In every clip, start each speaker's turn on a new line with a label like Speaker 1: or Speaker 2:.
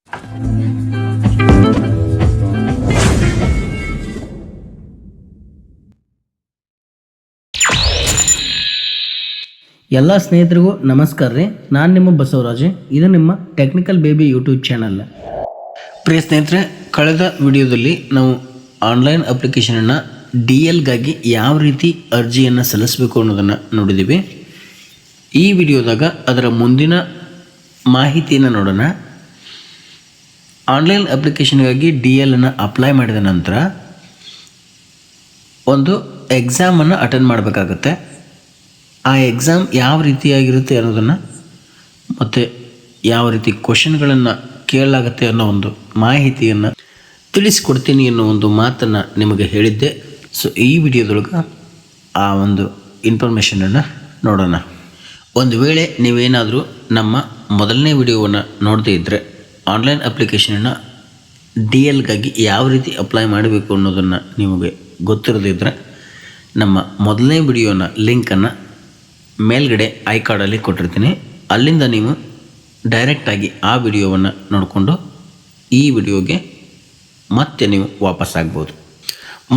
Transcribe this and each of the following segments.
Speaker 1: ಎಲ್ಲ ಸ್ನೇಹಿತರಿಗೂ ನಮಸ್ಕಾರ ರೀ. ನಾನು ನಿಮ್ಮ ಬಸವರಾಜ್. ಇದು ನಿಮ್ಮ ಟೆಕ್ನಿಕಲ್ ಬೇಬಿ ಯೂಟ್ಯೂಬ್ ಚಾನಲ್. ಪ್ರಿಯ ಸ್ನೇಹಿತರೆ, ಕಳೆದ ವಿಡಿಯೋದಲ್ಲಿ ನಾವು ಆನ್ಲೈನ್ ಅಪ್ಲಿಕೇಶನನ್ನು DLಗಾಗಿ ಯಾವ ರೀತಿ ಅರ್ಜಿಯನ್ನು ಸಲ್ಲಿಸಬೇಕು ಅನ್ನೋದನ್ನು ನೋಡಿದ್ದೀವಿ. ಈ ವಿಡಿಯೋದಾಗ ಅದರ ಮುಂದಿನ ಮಾಹಿತಿಯನ್ನು ನೋಡೋಣ. ಆನ್ಲೈನ್ ಅಪ್ಲಿಕೇಶನ್ಗಾಗಿ DLನ್ನು ಅಪ್ಲೈ ಮಾಡಿದ ನಂತರ ಒಂದು ಎಕ್ಸಾಮನ್ನು ಅಟೆಂಡ್ ಮಾಡಬೇಕಾಗತ್ತೆ. ಆ ಎಕ್ಸಾಮ್ ಯಾವ ರೀತಿಯಾಗಿರುತ್ತೆ ಅನ್ನೋದನ್ನು ಮತ್ತು ಯಾವ ರೀತಿ ಕ್ವಶನ್ಗಳನ್ನು ಕೇಳಲಾಗುತ್ತೆ ಅನ್ನೋ ಒಂದು ಮಾಹಿತಿಯನ್ನು ತಿಳಿಸ್ಕೊಡ್ತೀನಿ ಅನ್ನೋ ಒಂದು ಮಾತನ್ನು ನಿಮಗೆ ಹೇಳಿದ್ದೆ. ಸೊ ಈ ವಿಡಿಯೋದೊಳಗೆ ಆ ಒಂದು ಇನ್ಫಾರ್ಮೇಷನನ್ನು ನೋಡೋಣ. ಒಂದು ವೇಳೆ ನೀವೇನಾದರೂ ನಮ್ಮ ಮೊದಲನೇ ವಿಡಿಯೋವನ್ನು ನೋಡದೇ ಇದ್ದರೆ, ಆನ್ಲೈನ್ ಅಪ್ಲಿಕೇಶನನ್ನು DLಗಾಗಿ ಯಾವ ರೀತಿ ಅಪ್ಲೈ ಮಾಡಬೇಕು ಅನ್ನೋದನ್ನು ನಿಮಗೆ ಗೊತ್ತಿರದಿದ್ದರೆ, ನಮ್ಮ ಮೊದಲನೇ ವಿಡಿಯೋನ ಲಿಂಕನ್ನು ಮೇಲ್ಗಡೆ ಐ ಕಾರ್ಡಲ್ಲಿ ಕೊಟ್ಟಿರ್ತೀನಿ. ಅಲ್ಲಿಂದ ನೀವು ಡೈರೆಕ್ಟಾಗಿ ಆ ವಿಡಿಯೋವನ್ನು ನೋಡಿಕೊಂಡು ಈ ವಿಡಿಯೋಗೆ ಮತ್ತೆ ನೀವು ವಾಪಸ್ ಆಗ್ಬೋದು.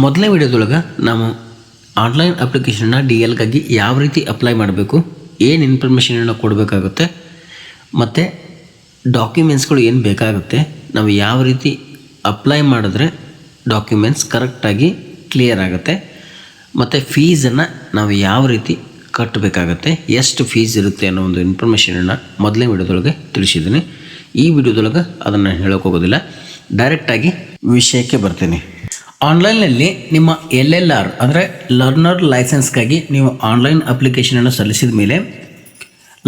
Speaker 1: ಮೊದಲನೇ ವಿಡಿಯೋದೊಳಗೆ ನಾವು ಆನ್ಲೈನ್ ಅಪ್ಲಿಕೇಶನ್ನ DLಗಾಗಿ ಯಾವ ರೀತಿ ಅಪ್ಲೈ ಮಾಡಬೇಕು, ಏನು ಇನ್ಫಾರ್ಮೇಷನನ್ನು ಕೊಡಬೇಕಾಗುತ್ತೆ, ಮತ್ತು ಡಾಕ್ಯುಮೆಂಟ್ಸ್ಗಳು ಏನು ಬೇಕಾಗುತ್ತೆ, ನಾವು ಯಾವ ರೀತಿ ಅಪ್ಲೈ ಮಾಡಿದ್ರೆ ಡಾಕ್ಯುಮೆಂಟ್ಸ್ ಕರೆಕ್ಟಾಗಿ ಕ್ಲಿಯರ್ ಆಗುತ್ತೆ, ಮತ್ತು ಫೀಸನ್ನು ನಾವು ಯಾವ ರೀತಿ ಕಟ್ಟಬೇಕಾಗತ್ತೆ, ಎಷ್ಟು ಫೀಸ್ ಇರುತ್ತೆ ಅನ್ನೋ ಒಂದು ಇನ್ಫಾರ್ಮೇಷನನ್ನು ಮೊದಲನೇ ವಿಡಿಯೋದೊಳಗೆ ತಿಳಿಸಿದ್ದೀನಿ. ಈ ವಿಡಿಯೋದೊಳಗೆ ಅದನ್ನು ಹೇಳೋಕೆ ಹೋಗೋದಿಲ್ಲ, ಡೈರೆಕ್ಟಾಗಿ ವಿಷಯಕ್ಕೆ ಬರ್ತೀನಿ. ಆನ್ಲೈನ್ನಲ್ಲಿ ನಿಮ್ಮ LLR ಅಂದರೆ ಲರ್ನರ್ ಲೈಸೆನ್ಸ್ಗಾಗಿ ನೀವು ಆನ್ಲೈನ್ ಅಪ್ಲಿಕೇಶನನ್ನು ಸಲ್ಲಿಸಿದ ಮೇಲೆ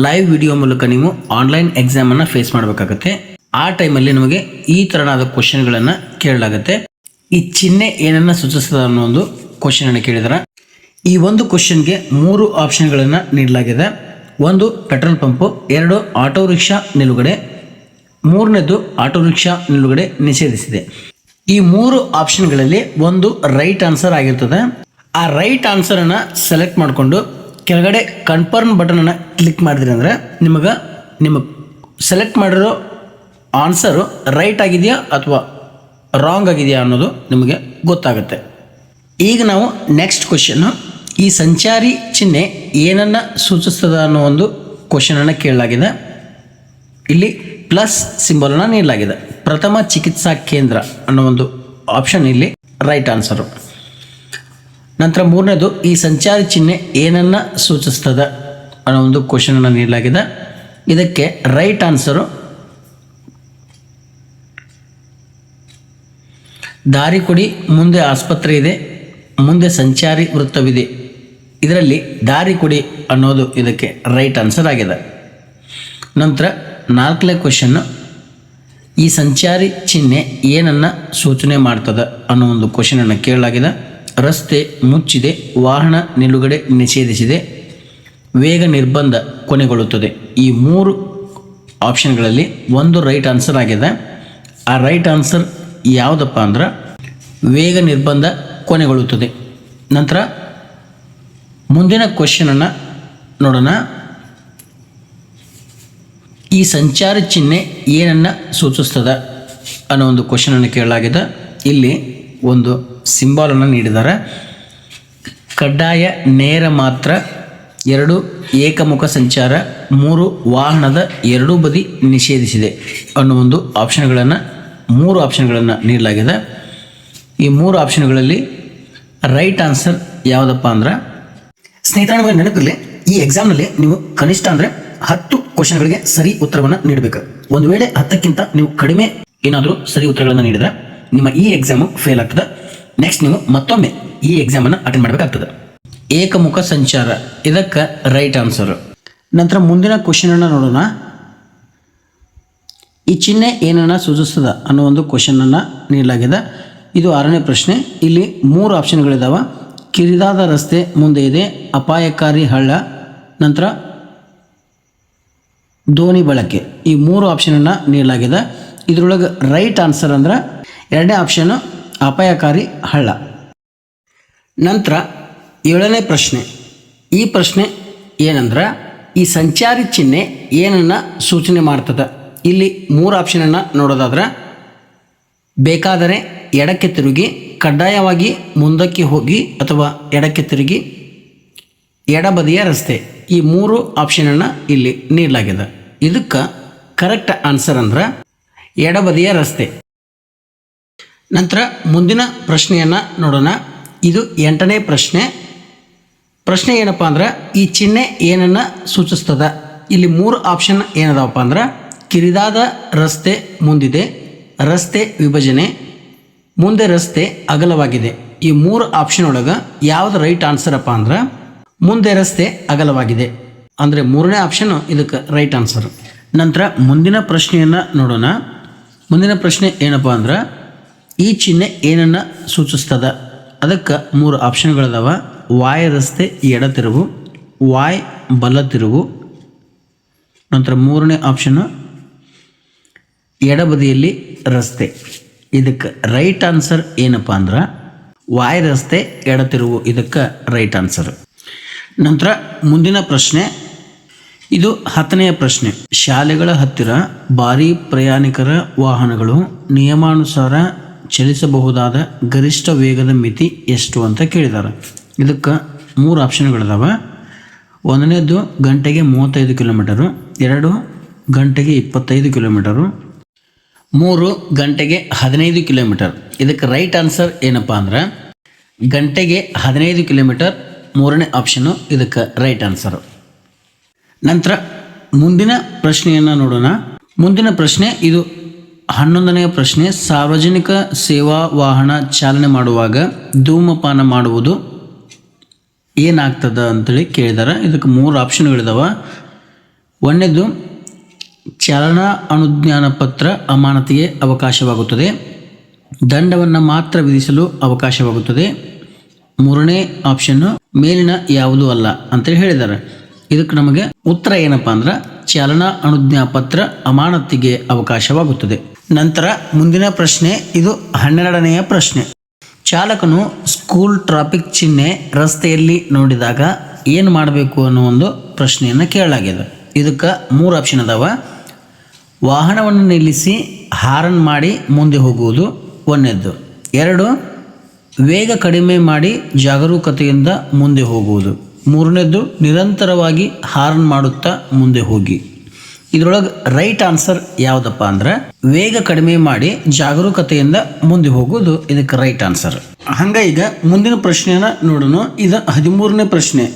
Speaker 1: ಲೈವ್ ವಿಡಿಯೋ ಮೂಲಕ ನೀವು ಆನ್ಲೈನ್ ಎಕ್ಸಾಮನ್ನು ಫೇಸ್ ಮಾಡಬೇಕಾಗತ್ತೆ. ಆ ಟೈಮಲ್ಲಿ ನಮಗೆ ಈ ಥರನಾದ ಕ್ವಶನ್ಗಳನ್ನು ಕೇಳಲಾಗುತ್ತೆ. ಈ ಚಿಹ್ನೆ ಏನನ್ನು ಸೂಚಿಸ್ತದೆ ಅನ್ನೋ ಒಂದು ಕ್ವಶನನ್ನು ಕೇಳಿದಾರೆ. ಈ ಒಂದು ಕ್ವಶನ್ಗೆ 3 ಆಪ್ಷನ್ಗಳನ್ನು ನೀಡಲಾಗಿದೆ. 1 ಪೆಟ್ರೋಲ್ ಪಂಪು, 2 ಆಟೋ ರಿಕ್ಷಾ ನಿಲುಗಡೆ, 3ನೇದು ಆಟೋ ರಿಕ್ಷಾ ನಿಲುಗಡೆ ನಿಷೇಧಿಸಿದೆ. ಈ 3 ಆಪ್ಷನ್ಗಳಲ್ಲಿ ಒಂದು ರೈಟ್ ಆನ್ಸರ್ ಆಗಿರ್ತದೆ. ಆ ರೈಟ್ ಆನ್ಸರನ್ನು ಸೆಲೆಕ್ಟ್ ಮಾಡಿಕೊಂಡು ಕೆಳಗಡೆ ಕನ್ಫರ್ಮ್ ಬಟನನ್ನು ಕ್ಲಿಕ್ ಮಾಡಿದ್ರಿ ಅಂದರೆ ನಿಮಗೆ ಸೆಲೆಕ್ಟ್ ಮಾಡಿರೋ ಆನ್ಸರು ರೈಟ್ ಆಗಿದೆಯಾ ಅಥವಾ ರಾಂಗ್ ಆಗಿದೆಯಾ ಅನ್ನೋದು ನಿಮಗೆ ಗೊತ್ತಾಗುತ್ತೆ. ಈಗ ನಾವು ನೆಕ್ಸ್ಟ್ ಕ್ವಶನ್ನು, ಈ ಸಂಚಾರಿ ಚಿಹ್ನೆ ಏನನ್ನು ಸೂಚಿಸ್ತದೆ ಅನ್ನೋ ಒಂದು ಕ್ವಶನನ್ನು ಕೇಳಲಾಗಿದೆ. ಇಲ್ಲಿ ಪ್ಲಸ್ ಸಿಂಬಲನ್ನು ನೀಡಲಾಗಿದೆ. ಪ್ರಥಮ ಚಿಕಿತ್ಸಾ ಕೇಂದ್ರ ಅನ್ನೋ ಒಂದು ಆಪ್ಷನ್ ಇಲ್ಲಿ ರೈಟ್ ಆನ್ಸರು. ನಂತರ 3ನೇದು, ಈ ಸಂಚಾರಿ ಚಿಹ್ನೆ ಏನನ್ನು ಸೂಚಿಸ್ತದೆ ಅನ್ನೋ ಒಂದು ಕ್ವಶನನ್ನು ನೀಡಲಾಗಿದೆ. ಇದಕ್ಕೆ ರೈಟ್ ಆನ್ಸರು ದಾರಿ ಕೊಡಿ, ಮುಂದೆ ಆಸ್ಪತ್ರೆ ಇದೆ, ಮುಂದೆ ಸಂಚಾರಿ ವೃತ್ತವಿದೆ. ಇದರಲ್ಲಿ ದಾರಿ ಕೊಡಿ ಅನ್ನೋದು ಇದಕ್ಕೆ ರೈಟ್ ಆನ್ಸರ್ ಆಗಿದೆ. ನಂತರ 4ನೇ ಕ್ವಶನ್ನು, ಈ ಸಂಚಾರಿ ಚಿಹ್ನೆ ಏನನ್ನು ಸೂಚನೆ ಮಾಡ್ತದೆ ಅನ್ನೋ ಒಂದು ಕ್ವಶನನ್ನು ಕೇಳಲಾಗಿದೆ. ರಸ್ತೆ ಮುಚ್ಚಿದೆ, ವಾಹನ ನಿಲುಗಡೆ ನಿಷೇಧಿಸಿದೆ, ವೇಗ ನಿರ್ಬಂಧ ಕೊನೆಗೊಳ್ಳುತ್ತದೆ. ಈ 3 ಆಪ್ಷನ್ಗಳಲ್ಲಿ ಒಂದು ರೈಟ್ ಆನ್ಸರ್ ಆಗಿದೆ. ಆ ರೈಟ್ ಆನ್ಸರ್ ಯಾವುದಪ್ಪ ಅಂದ್ರೆ ವೇಗ ನಿರ್ಬಂಧ ಕೊನೆಗೊಳ್ಳುತ್ತದೆ. ನಂತರ ಮುಂದಿನ ಕ್ವಶನನ್ನು ನೋಡೋಣ. ಈ ಸಂಚಾರಿ ಚಿಹ್ನೆ ಏನನ್ನು ಸೂಚಿಸ್ತದೆ ಅನ್ನೋ ಒಂದು ಕ್ವಶನನ್ನು ಕೇಳಲಾಗಿದೆ. ಇಲ್ಲಿ ಒಂದು ಸಿಂಬಾಲನ್ನು ನೀಡಿದ್ದಾರೆ. ಕಡ್ಡಾಯ, ನೇರ ಮಾತ್ರ, 2 ಏಕಮುಖ ಸಂಚಾರ, 3 ವಾಹನದ ಎರಡೂ ಬದಿ ನಿಷೇಧಿಸಿದೆ ಅನ್ನೋ ಒಂದು 3 ಆಪ್ಷನ್ಗಳನ್ನು ನೀಡಲಾಗಿದೆ. ಈ 3 ಆಪ್ಷನ್ಗಳಲ್ಲಿ ರೈಟ್ ಆನ್ಸರ್ ಯಾವುದಪ್ಪ ಅಂದ್ರೆ, ಸ್ನೇಹಿತರ ನಮಗೆ ನೆನಪಿರಲಿ, ಈ ಎಕ್ಸಾಮ್ನಲ್ಲಿ ನೀವು ಕನಿಷ್ಠ ಅಂದರೆ 10 ಕ್ವಶನ್ಗಳಿಗೆ ಸರಿ ಉತ್ತರವನ್ನು ನೀಡಬೇಕು. ಒಂದು ವೇಳೆ 10ಕ್ಕಿಂತ ನೀವು ಕಡಿಮೆ ಏನಾದರೂ ಸರಿ ಉತ್ತರಗಳನ್ನು ನೀಡಿದರೆ ನಿಮ್ಮ ಈ ಎಕ್ಸಾಮು ಫೇಲ್ ಆಗ್ತದೆ. ನೆಕ್ಸ್ಟ್ ನೀವು ಮತ್ತೊಮ್ಮೆ ಈ ಎಕ್ಸಾಮನ್ನು ಅಟೆಂಡ್ ಮಾಡಬೇಕಾಗ್ತದೆ. ಏಕಮುಖ ಸಂಚಾರ ಇದಕ್ಕೆ ರೈಟ್ ಆನ್ಸರು. ನಂತರ ಮುಂದಿನ ಕ್ವಶನನ್ನು ನೋಡೋಣ. ಈ ಚಿಹ್ನೆ ಏನನ್ನು ಸೂಚಿಸ್ತದ ಅನ್ನೋ ಒಂದು ಕ್ವಶನನ್ನು ನೀಡಲಾಗಿದೆ. ಇದು 6ನೇ ಪ್ರಶ್ನೆ. ಇಲ್ಲಿ 3 ಆಪ್ಷನ್ಗಳಿದ್ದಾವೆ. ಕಿರಿದಾದ ರಸ್ತೆ ಮುಂದೆ ಇದೆ, ಅಪಾಯಕಾರಿ ಹಳ್ಳ, ನಂತರ ದೋಣಿ ಬಳಕೆ. ಈ 3 ಆಪ್ಷನನ್ನು ನೀಡಲಾಗಿದೆ. ಇದರೊಳಗೆ ರೈಟ್ ಆನ್ಸರ್ ಅಂದ್ರೆ 2ನೇ ಆಪ್ಷನ್ನು ಅಪಾಯಕಾರಿ ಹಳ್ಳ. ನಂತರ 7ನೇ ಪ್ರಶ್ನೆ. ಈ ಪ್ರಶ್ನೆ ಏನಂದ್ರೆ, ಈ ಸಂಚಾರಿ ಚಿಹ್ನೆ ಏನನ್ನು ಸೂಚನೆ ಮಾಡ್ತದೆ
Speaker 2: ಇಲ್ಲಿ 3 ಆಪ್ಷನನ್ನು ನೋಡೋದಾದ್ರೆ ಬೇಕಾದರೆ ಎಡಕ್ಕೆ ತಿರುಗಿ, ಕಡ್ಡಾಯವಾಗಿ ಮುಂದಕ್ಕೆ ಹೋಗಿ ಅಥವಾ ಎಡಕ್ಕೆ ತಿರುಗಿ, ಎಡಬದಿಯ ರಸ್ತೆ, ಈ 3 ಆಪ್ಷನನ್ನು ಇಲ್ಲಿ ನೀಡಲಾಗಿದೆ. ಇದಕ್ಕೆ ಕರೆಕ್ಟ್ ಆನ್ಸರ್ ಅಂದ್ರೆ ಎಡಬದಿಯ ರಸ್ತೆ. ನಂತರ ಮುಂದಿನ ಪ್ರಶ್ನೆಯನ್ನು ನೋಡೋಣ. ಇದು 8ನೇ ಪ್ರಶ್ನೆ. ಪ್ರಶ್ನೆ ಏನಪ್ಪ ಅಂದ್ರೆ ಈ ಚಿಹ್ನೆ ಏನನ್ನು ಸೂಚಿಸ್ತದ? ಇಲ್ಲಿ 3 ಆಪ್ಷನ್ ಏನದಾವಪ್ಪ ಅಂದ್ರೆ ಕಿರಿದಾದ ರಸ್ತೆ ಮುಂದಿದೆ, ರಸ್ತೆ ವಿಭಜನೆ, ಮುಂದೆ ರಸ್ತೆ ಅಗಲವಾಗಿದೆ. ಈ 3 ಆಪ್ಷನ್ ಒಳಗೆ ಯಾವ್ದು ರೈಟ್ ಆನ್ಸರ್ ಅಪ್ಪ ಅಂದ್ರೆ ಮುಂದೆ ರಸ್ತೆ ಅಗಲವಾಗಿದೆ. ಅಂದರೆ 3ನೇ ಆಪ್ಷನ್ ಇದಕ್ಕೆ ರೈಟ್ ಆನ್ಸರ್. ನಂತರ ಮುಂದಿನ ಪ್ರಶ್ನೆಯನ್ನು ನೋಡೋಣ. ಮುಂದಿನ ಪ್ರಶ್ನೆ ಏನಪ್ಪ ಅಂದ್ರೆ ಈ ಚಿಹ್ನೆ ಏನನ್ನು ಸೂಚಿಸ್ತದ? ಅದಕ್ಕೆ 3 ಆಪ್ಷನ್ಗಳದಾವ. ವಾಯ್ ರಸ್ತೆ ಎಡ ತಿರುವು, ವಾಯ್ ಬಲ ತಿರುವು. ನಂತರ 3ನೇ ಆಪ್ಷನ್ನು ಎಡಬದಿಯಲ್ಲಿ ರಸ್ತೆ. ಇದಕ್ಕೆ ರೈಟ್ ಆನ್ಸರ್ ಏನಪ್ಪ ಅಂದ್ರೆ ವಾಯ್ ರಸ್ತೆ ಎಡ ತಿರುವು, ಇದಕ್ಕೆ ರೈಟ್ ಆನ್ಸರ್. ನಂತರ ಮುಂದಿನ ಪ್ರಶ್ನೆ, ಇದು 10ನೆಯ ಪ್ರಶ್ನೆ. ಶಾಲೆಗಳ ಹತ್ತಿರ ಭಾರೀ ಪ್ರಯಾಣಿಕರ ವಾಹನಗಳು ನಿಯಮಾನುಸಾರ ಚಲಿಸಬಹುದಾದ ಗರಿಷ್ಠ ವೇಗದ ಮಿತಿ ಎಷ್ಟು ಅಂತ ಕೇಳಿದ್ದಾರೆ. ಇದಕ್ಕೆ 3 ಆಪ್ಷನ್ಗಳಿದಾವೆ. 1ನೇದು ಗಂಟೆಗೆ 35 ಕಿಲೋಮೀಟರು, 2 ಗಂಟೆಗೆ 25 ಕಿಲೋಮೀಟರು, 3 ಗಂಟೆಗೆ 15 ಕಿಲೋಮೀಟರ್. ಇದಕ್ಕೆ ರೈಟ್ ಆನ್ಸರ್ ಏನಪ್ಪ ಅಂದ್ರೆ ಗಂಟೆಗೆ 15 ಕಿಲೋಮೀಟರ್, 3ನೇ ಆಪ್ಷನ್ನು ಇದಕ್ಕೆ ರೈಟ್ ಆನ್ಸರು. ನಂತರ ಮುಂದಿನ ಪ್ರಶ್ನೆಯನ್ನು ನೋಡೋಣ. ಮುಂದಿನ ಪ್ರಶ್ನೆ ಇದು 11ನೆಯ ಪ್ರಶ್ನೆ. ಸಾರ್ವಜನಿಕ ಸೇವಾ ವಾಹನ ಚಾಲನೆ ಮಾಡುವಾಗ ಧೂಮಪಾನ ಮಾಡುವುದು ಏನಾಗ್ತದ ಅಂತೇಳಿ ಕೇಳಿದಾರೆ. ಇದಕ್ಕೆ 3 ಆಪ್ಷನ್ಗಳಿದಾವೆ. 1ನೇದು ಚಾಲನಾ ಅನುಜ್ಞಾನ ಪತ್ರ ಅಮಾನತಿಗೆ ಅವಕಾಶವಾಗುತ್ತದೆ, ದಂಡವನ್ನು ಮಾತ್ರ ವಿಧಿಸಲು ಅವಕಾಶವಾಗುತ್ತದೆ. 3ನೇ ಆಪ್ಷನ್ನು ಮೇಲಿನ ಯಾವುದೂ ಅಲ್ಲ ಅಂತೇಳಿ ಹೇಳಿದ್ದಾರೆ. ಇದಕ್ಕೆ ನಮಗೆ ಉತ್ತರ ಏನಪ್ಪ ಅಂದ್ರೆ ಚಾಲನಾ ಅನುಜ್ಞಾ ಪತ್ರ ಅಮಾನತಿಗೆ ಅವಕಾಶವಾಗುತ್ತದೆ. ನಂತರ ಮುಂದಿನ ಪ್ರಶ್ನೆ ಇದು 12ನೆಯ ಪ್ರಶ್ನೆ. ಚಾಲಕನು ಸ್ಕೂಲ್ ಟ್ರಾಫಿಕ್ ಚಿಹ್ನೆ ರಸ್ತೆಯಲ್ಲಿ ನೋಡಿದಾಗ ಏನು ಮಾಡಬೇಕು ಅನ್ನೋ ಒಂದು ಪ್ರಶ್ನೆಯನ್ನು ಕೇಳಲಾಗಿದೆ. ಇದಕ್ಕೆ 3 ಆಪ್ಷನ್ ಅದಾವ. ವಾಹನವನ್ನು ನಿಲ್ಲಿಸಿ ಹಾರನ್ ಮಾಡಿ ಮುಂದೆ ಹೋಗುವುದು 1ನೇದ್ದು. 2 ವೇಗ ಕಡಿಮೆ ಮಾಡಿ ಜಾಗರೂಕತೆಯಿಂದ ಮುಂದೆ ಹೋಗುವುದು. 3ನೇದ್ದು ನಿರಂತರವಾಗಿ ಹಾರ್ನ್ ಮಾಡುತ್ತಾ ಮುಂದೆ ಹೋಗಿ. ಇದರೊಳಗೆ ರೈಟ್ ಆನ್ಸರ್ ಯಾವುದಪ್ಪ ಅಂದ್ರೆ ವೇಗ ಕಡಿಮೆ ಮಾಡಿ ಜಾಗರೂಕತೆಯಿಂದ ಮುಂದೆ ಹೋಗುವುದು ಇದಕ್ಕೆ ರೈಟ್ ಆನ್ಸರ್. ಹಂಗ ಈಗ ಮುಂದಿನ ಪ್ರಶ್ನೆಯನ್ನು ನೋಡೋಣ. ಇದು 13ನೇ ಪ್ರಶ್ನೆ.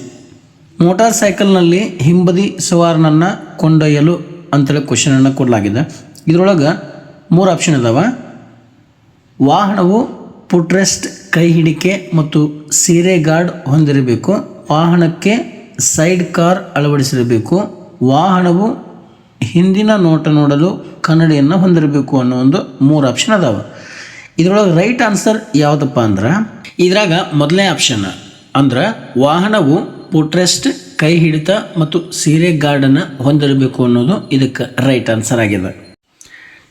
Speaker 2: ಮೋಟಾರ್ ಸೈಕಲ್ನಲ್ಲಿ ಹಿಂಬದಿ ಸವಾರನನ್ನು ಕೊಂಡೊಯ್ಯಲು ಅಂತೇಳಿ ಕ್ವಶನನ್ನು ಕೊಡಲಾಗಿದೆ. ಇದರೊಳಗೆ 3 ಆಪ್ಷನ್ ಅದಾವ. ವಾಹನವು ಫುಟ್ರೆಸ್ಟ್, ಕೈ ಹಿಡಿಕೆ ಮತ್ತು ಸೀರೆ ಗಾರ್ಡ್ ಹೊಂದಿರಬೇಕು, ವಾಹನಕ್ಕೆ ಸೈಡ್ ಕಾರ್ ಅಳವಡಿಸಿರಬೇಕು, ವಾಹನವು ಹಿಂದಿನ ನೋಟ ನೋಡಲು ಕನ್ನಡಿಯನ್ನು ಹೊಂದಿರಬೇಕು ಅನ್ನೋ ಒಂದು 3 ಆಪ್ಷನ್ ಅದಾವೆ. ಇದರೊಳಗೆ ರೈಟ್ ಆನ್ಸರ್ ಯಾವುದಪ್ಪ ಅಂದ್ರೆ ಇದ್ರಾಗ ಮೊದಲನೇ ಆಪ್ಷನ್ ಅಂದ್ರೆ ವಾಹನವು ಫುಟ್ರೆಸ್ಟ್, ಕೈ ಹಿಡಿತ ಮತ್ತು ಸೀರೆ ಗಾರ್ಡನ್ನು ಹೊಂದಿರಬೇಕು ಅನ್ನೋದು ಇದಕ್ಕೆ ರೈಟ್ ಆನ್ಸರ್ ಆಗಿದೆ.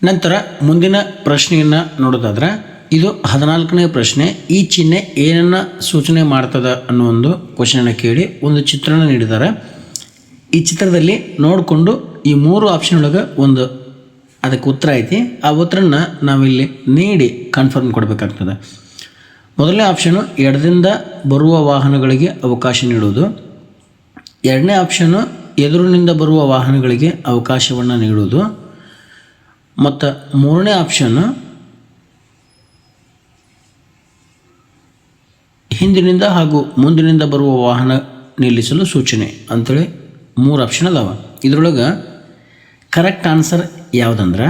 Speaker 2: ನಂತರ ಮುಂದಿನ ಪ್ರಶ್ನೆಯನ್ನು ನೋಡೋದಾದ್ರೆ ಇದು 14ನೇ ಪ್ರಶ್ನೆ. ಈ ಚಿಹ್ನೆ ಏನನ್ನು ಸೂಚನೆ ಮಾಡ್ತದ ಅನ್ನೋ ಒಂದು ಕ್ವಶನನ್ನು ಕೇಳಿ ಒಂದು ಚಿತ್ರಣ ನೀಡಿದ್ದಾರೆ. ಈ ಚಿತ್ರದಲ್ಲಿ ನೋಡಿಕೊಂಡು ಈ 3 ಆಪ್ಷನ್ ಒಳಗೆ ಒಂದು ಅದಕ್ಕೆ ಉತ್ತರ ಐತಿ. ಆ ಉತ್ತರನ ನಾವಿಲ್ಲಿ ನೀಡಿ ಕನ್ಫರ್ಮ್ ಕೊಡಬೇಕಾಗ್ತದೆ. ಮೊದಲನೇ ಆಪ್ಷನು ಎಡದಿಂದ ಬರುವ ವಾಹನಗಳಿಗೆ ಅವಕಾಶ ನೀಡುವುದು. 2ನೇ ಆಪ್ಷನು ಎದುರಿನಿಂದ ಬರುವ ವಾಹನಗಳಿಗೆ ಅವಕಾಶವನ್ನು ನೀಡುವುದು. ಮತ್ತು 3ನೇ ಆಪ್ಷನ್ನು ಹಿಂದಿನಿಂದ ಹಾಗೂ ಮುಂದಿನಿಂದ ಬರುವ ವಾಹನ ನಿಲ್ಲಿಸಲು ಸೂಚನೆ ಅಂಥೇಳಿ 3 ಆಪ್ಷನ್ ಅದಾವ. ಇದರೊಳಗೆ ಕರೆಕ್ಟ್ ಆನ್ಸರ್ ಯಾವುದಂದ್ರೆ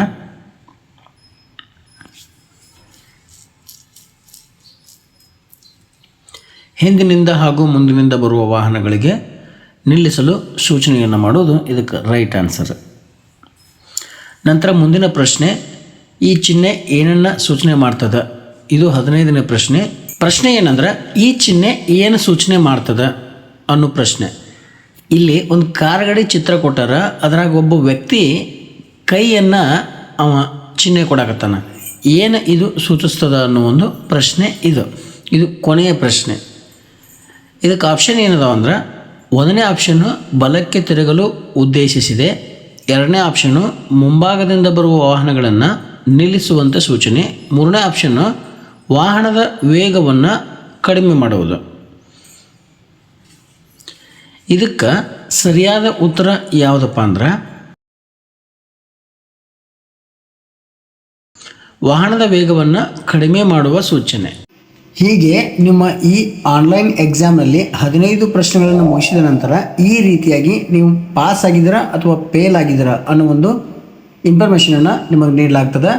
Speaker 2: ಹಿಂದಿನಿಂದ ಹಾಗೂ ಮುಂದಿನಿಂದ ಬರುವ ವಾಹನಗಳಿಗೆ ನಿಲ್ಲಿಸಲು ಸೂಚನೆಯನ್ನು ಮಾಡೋದು ಇದಕ್ಕೆ ರೈಟ್ ಆನ್ಸರ್. ನಂತರ ಮುಂದಿನ ಪ್ರಶ್ನೆ, ಈ ಚಿಹ್ನೆ ಏನನ್ನು ಸೂಚನೆ ಮಾಡ್ತದೆ? ಇದು 15ನೇ ಪ್ರಶ್ನೆ. ಪ್ರಶ್ನೆ ಏನಂದ್ರೆ ಈ ಚಿಹ್ನೆ ಏನು ಸೂಚನೆ ಮಾಡ್ತದೆ ಅನ್ನೋ ಪ್ರಶ್ನೆ. ಇಲ್ಲಿ ಒಂದು ಕಾರ್ ಚಿತ್ರ ಕೊಟ್ಟಾರ, ಅದ್ರಾಗ ಒಬ್ಬ ವ್ಯಕ್ತಿ ಕೈಯನ್ನು ಅವ ಚಿಹ್ನೆ ಕೊಡಕತ್ತಾನ. ಏನು ಇದು ಸೂಚಿಸ್ತದ ಅನ್ನೋ ಒಂದು ಪ್ರಶ್ನೆ. ಇದು ಕೊನೆಯ ಪ್ರಶ್ನೆ. ಇದಕ್ಕೆ ಆಪ್ಷನ್ ಏನದಾವ ಅಂದ್ರೆ 1ನೇ ಆಪ್ಷನ್ನು ಬಲಕ್ಕೆ ತಿರುಗಲು ಉದ್ದೇಶಿಸಿದೆ, ಎರಡನೇ ಆಪ್ಷನ್ನು ಮುಂಭಾಗದಿಂದ ಬರುವ ವಾಹನಗಳನ್ನು ನಿಲ್ಲಿಸುವಂಥ ಸೂಚನೆ. ಮೂರನೇ ಆಪ್ಷನ್ನು ವಾಹನದ ವೇಗವನ್ನು ಕಡಿಮೆ ಮಾಡುವುದು. ಇದಕ್ಕೆ ಸರಿಯಾದ ಉತ್ತರ ಯಾವುದಪ್ಪ ಅಂದ್ರೆ ವಾಹನದ ವೇಗವನ್ನು ಕಡಿಮೆ ಮಾಡುವ ಸೂಚನೆ. ಹೀಗೆ ನಿಮ್ಮ ಈ ಆನ್ಲೈನ್ ಎಕ್ಸಾಮ್ನಲ್ಲಿ 15 ಪ್ರಶ್ನೆಗಳನ್ನು ಮುಗಿಸಿದ ನಂತರ ಈ ರೀತಿಯಾಗಿ ನೀವು ಪಾಸ್ ಆಗಿದ್ದೀರಾ ಅಥವಾ ಫೇಲ್ ಆಗಿದ್ದೀರಾ ಅನ್ನೋ ಒಂದು ಇನ್ಫಾರ್ಮೇಷನನ್ನು ನಿಮಗೆ ನೀಡಲಾಗ್ತದೆ.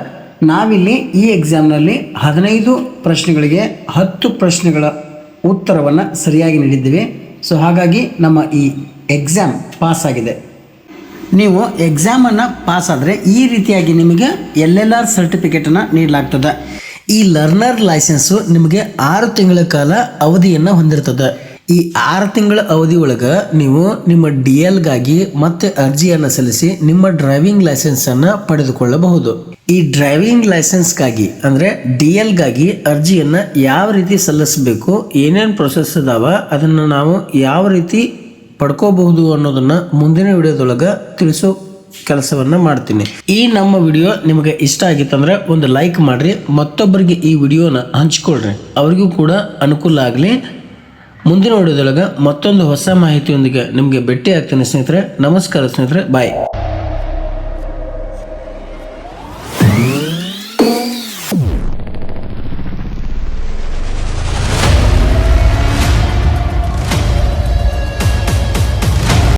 Speaker 2: ನಾವಿಲ್ಲಿ ಈ ಎಕ್ಸಾಮ್ನಲ್ಲಿ 15 ಪ್ರಶ್ನೆಗಳಿಗೆ 10 ಪ್ರಶ್ನೆಗಳ ಉತ್ತರವನ್ನು ಸರಿಯಾಗಿ ನೀಡಿದ್ದೀವಿ. ಸೊ ಹಾಗಾಗಿ ನಮ್ಮ ಈ ಎಕ್ಸಾಮ್ ಪಾಸ್ ಆಗಿದೆ. ನೀವು ಎಕ್ಸಾಮನ್ನು ಪಾಸ್ ಆದರೆ ಈ ರೀತಿಯಾಗಿ ನಿಮಗೆ LLR ಸರ್ಟಿಫಿಕೇಟನ್ನು ನೀಡಲಾಗ್ತದೆ. ಈ ಲರ್ನರ್ ಲೈಸೆನ್ಸು ನಿಮಗೆ 6 ತಿಂಗಳ ಕಾಲ ಅವಧಿಯನ್ನು ಹೊಂದಿರ್ತದೆ. ಈ 6 ತಿಂಗಳ ಅವಧಿ ಒಳಗೆ ನೀವು ನಿಮ್ಮ DLಗಾಗಿ ಮತ್ತೆ ಅರ್ಜಿಯನ್ನು ಸಲ್ಲಿಸಿ ನಿಮ್ಮ ಡ್ರೈವಿಂಗ್ ಲೈಸೆನ್ಸನ್ನು ಪಡೆದುಕೊಳ್ಳಬಹುದು. ಈ ಡ್ರೈವಿಂಗ್ ಲೈಸೆನ್ಸ್ಗಾಗಿ ಅಂದರೆ DLಗಾಗಿ ಅರ್ಜಿಯನ್ನು ಯಾವ ರೀತಿ ಸಲ್ಲಿಸಬೇಕು, ಏನೇನು ಪ್ರೊಸೆಸ್ ಅದಾವ, ಅದನ್ನು ನಾವು ಯಾವ ರೀತಿ ಪಡ್ಕೋಬಹುದು ಅನ್ನೋದನ್ನು ಮುಂದಿನ ವಿಡಿಯೋದೊಳಗೆ ತಿಳಿಸೋ ಕೆಲಸವನ್ನು ಮಾಡ್ತೀನಿ. ಈ ನಮ್ಮ ವಿಡಿಯೋ ನಿಮಗೆ ಇಷ್ಟ ಆಗಿತ್ತಂದ್ರೆ ಒಂದು ಲೈಕ್ ಮಾಡಿರಿ, ಮತ್ತೊಬ್ಬರಿಗೆ ಈ ವಿಡಿಯೋನ ಹಂಚ್ಕೊಳ್ರಿ, ಅವರಿಗೂ ಕೂಡ ಅನುಕೂಲ ಆಗಲಿ. ಮುಂದಿನ ವಿಡಿಯೋದೊಳಗೆ ಮತ್ತೊಂದು ಹೊಸ ಮಾಹಿತಿಯೊಂದಿಗೆ ನಿಮಗೆ ಭೇಟಿ ಆಗ್ತೀನಿ ಸ್ನೇಹಿತರೆ. ನಮಸ್ಕಾರ ಸ್ನೇಹಿತರೆ, ಬಾಯ್.